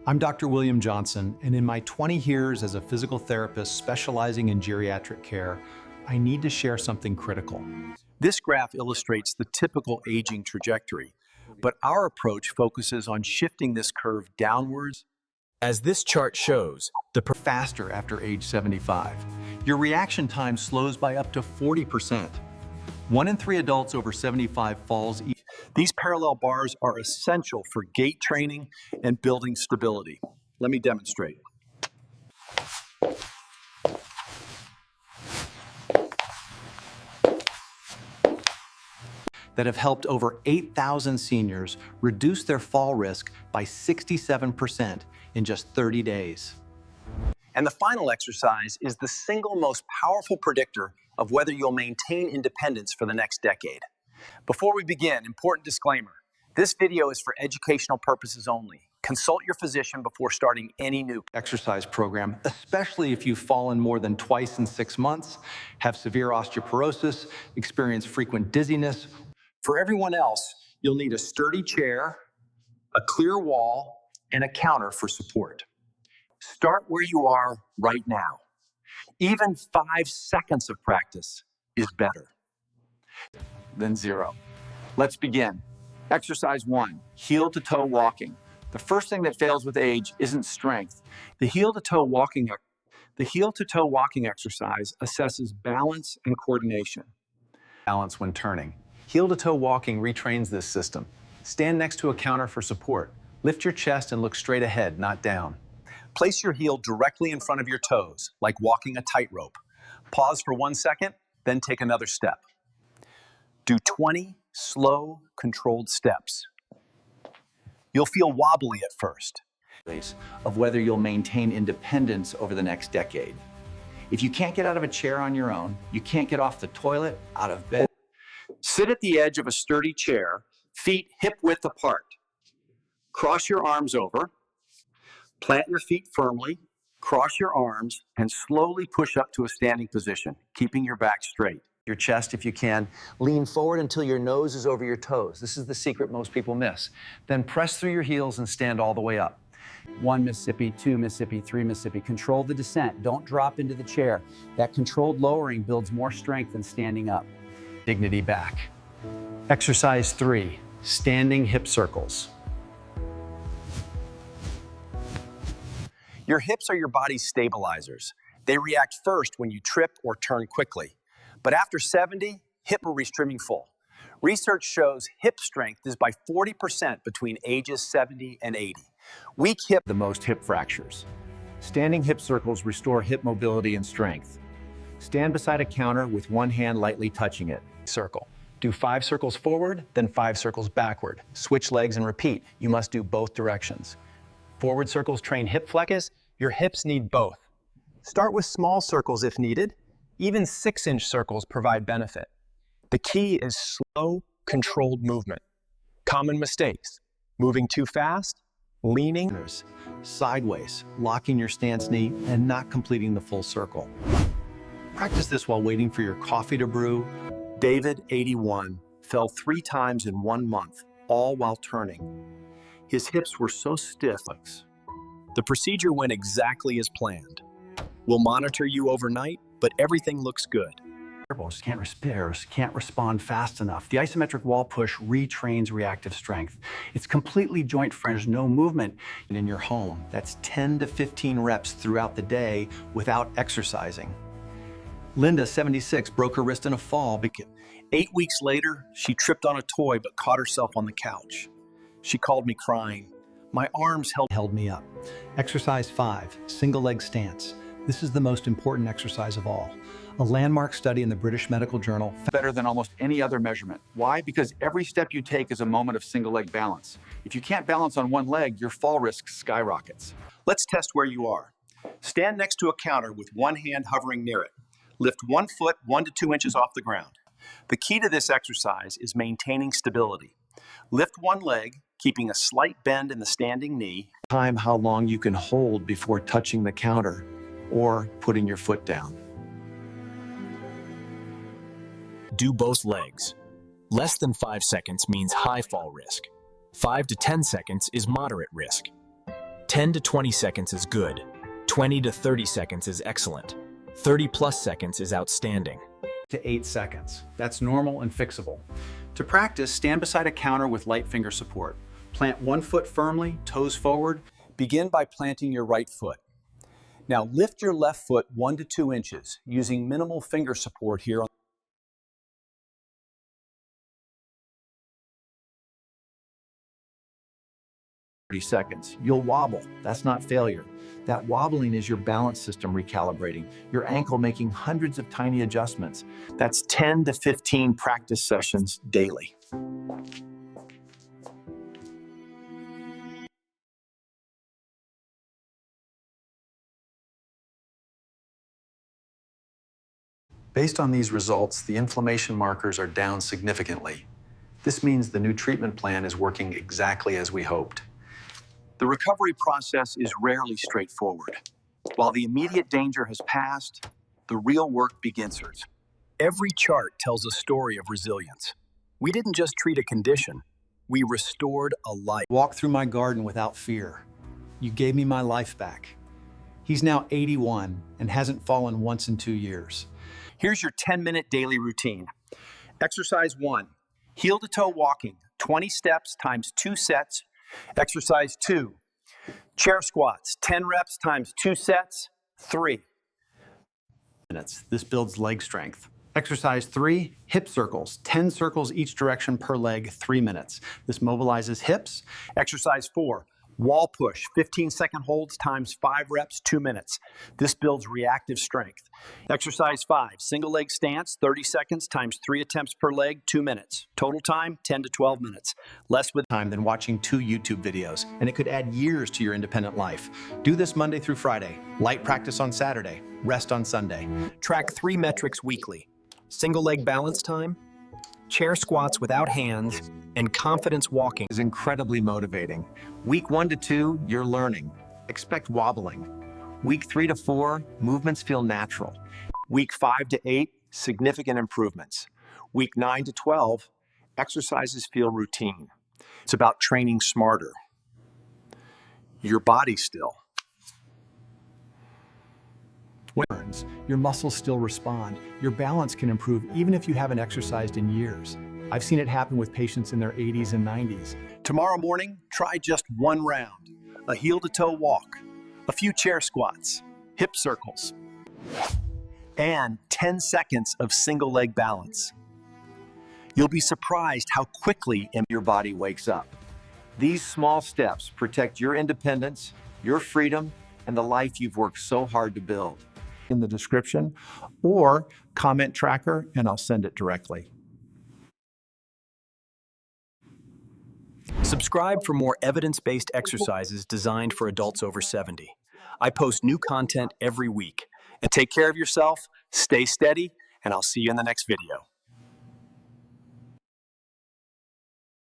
I'm Dr. William Johnson, and in my 20 years as a physical therapist specializing in geriatric care, I need to share something critical. This graph illustrates the typical aging trajectory, but our approach focuses on shifting this curve downwards. As this chart shows, faster after age 75. Your reaction time slows by up to 40%. 1 in 3 adults over 75 falls. These parallel bars are essential for gait training and building stability. Let me demonstrate. That have helped over 8,000 seniors reduce their fall risk by 67% in just 30 days. And the final exercise is the single most powerful predictor of whether you'll maintain independence for the next decade. Before we begin, important disclaimer. This video is for educational purposes only. Consult your physician before starting any new exercise program, especially if you've fallen more than twice in 6 months, have severe osteoporosis, experience frequent dizziness. For everyone else, you'll need a sturdy chair, a clear wall, and a counter for support. Start where you are right now. Even 5 seconds of practice is better than 0. Let's begin. Exercise 1, heel-to-toe walking. The first thing that fails with age isn't strength. The heel-to-toe walking exercise assesses balance and coordination. Balance when turning. Heel-to-toe walking retrains this system. Stand next to a counter for support. Lift your chest and look straight ahead, not down. Place your heel directly in front of your toes, like walking a tightrope. Pause for 1 second, then take another step. Do 20 slow, controlled steps. You'll feel wobbly at first, of whether you'll maintain independence over the next decade. If you can't get out of a chair on your own, you can't get off the toilet, out of bed, sit at the edge of a sturdy chair, feet hip-width apart. Cross your arms over, plant your feet firmly, cross your arms, and slowly push up to a standing position, keeping your back straight. Your chest if you can. Lean forward until your nose is over your toes. This is the secret most people miss. Then press through your heels and stand all the way up. 1 Mississippi, 2 Mississippi, 3 Mississippi. Control the descent. Don't drop into the chair. That controlled lowering builds more strength than standing up. Dignity back. Exercise 3, standing hip circles. Your hips are your body's stabilizers. They react first when you trip or turn quickly. But after 70, hip will be streaming full. Research shows hip strength is by 40% between ages 70 and 80. Weak hip, the most hip fractures. Standing hip circles restore hip mobility and strength. Stand beside a counter with one hand lightly touching it. Circle. Do 5 circles forward, then 5 circles backward. Switch legs and repeat. You must do both directions. Forward circles train hip flex. Your hips need both. Start with small circles if needed. Even 6-inch circles provide benefit. The key is slow, controlled movement. Common mistakes: moving too fast, leaning sideways, locking your stance knee, and not completing the full circle. Practice this while waiting for your coffee to brew. David, 81, fell 3 times in 1 month, all while turning. His hips were so stiff. The procedure went exactly as planned. We'll monitor you overnight, but everything looks good. Can't respond fast enough. The isometric wall push retrains reactive strength. It's completely joint free. There's no movement in your home. That's 10 to 15 reps throughout the day without exercising. Linda, 76, broke her wrist in a fall. 8 weeks later, she tripped on a toy but caught herself on the couch. She called me crying. My arms held me up. Exercise 5, single leg stance. This is the most important exercise of all. A landmark study in the British Medical Journal. Better than almost any other measurement. Why? Because every step you take is a moment of single leg balance. If you can't balance on one leg, your fall risk skyrockets. Let's test where you are. Stand next to a counter with one hand hovering near it. Lift 1 foot 1 to 2 inches off the ground. The key to this exercise is maintaining stability. Lift one leg, keeping a slight bend in the standing knee. Time how long you can hold before touching the counter or putting your foot down. Do both legs. Less than 5 seconds means high fall risk. 5 to 10 seconds is moderate risk. 10 to 20 seconds is good. 20 to 30 seconds is excellent. 30 plus seconds is outstanding. To 8 seconds. That's normal and fixable. To practice, stand beside a counter with light finger support. Plant one foot firmly, toes forward. Begin by planting your right foot. Now lift your left foot 1 to 2 inches using minimal finger support here on 30 seconds. You'll wobble. That's not failure. That wobbling is your balance system recalibrating, your ankle making hundreds of tiny adjustments. That's 10 to 15 practice sessions daily. Based on these results, the inflammation markers are down significantly. This means the new treatment plan is working exactly as we hoped. The recovery process is rarely straightforward. While the immediate danger has passed, the real work begins. Every chart tells a story of resilience. We didn't just treat a condition, we restored a life. Walk through my garden without fear. You gave me my life back. He's now 81 and hasn't fallen once in 2 years. Here's your 10-minute daily routine. Exercise 1, heel to toe walking, 20 steps times 2 sets. Exercise 2, chair squats, 10 reps times 2 sets, 3 minutes. This builds leg strength. Exercise 3, hip circles, 10 circles each direction per leg, 3 minutes. This mobilizes hips. Exercise 4, wall push, 15-second holds times 5 reps, 2 minutes. This builds reactive strength. Exercise 5, single leg stance, 30 seconds times 3 attempts per leg, 2 minutes. Total time, 10 to 12 minutes. Less with time than watching 2 YouTube videos, and it could add years to your independent life. Do this Monday through Friday. Light practice on Saturday. Rest on Sunday. Track 3 metrics weekly: single leg balance time, chair squats without hands, and confidence walking. Is incredibly motivating. Week 1 to 2, you're learning. Expect wobbling. Week 3 to 4, movements feel natural. Week 5 to 8, significant improvements. Week 9 to 12, exercises feel routine. It's about training smarter. Your body still. Your muscles still respond. Your balance can improve even if you haven't exercised in years. I've seen it happen with patients in their 80s and 90s. Tomorrow morning, try just 1 round. A heel-to-toe walk, a few chair squats, hip circles, and 10 seconds of single leg balance. You'll be surprised how quickly Your body wakes up. These small steps protect your independence, your freedom, and the life you've worked so hard to build. In the description or comment tracker, and I'll send it directly. Subscribe for more evidence-based exercises designed for adults over 70. I post new content every week. and take care of yourself, stay steady, and I'll see you in the next video.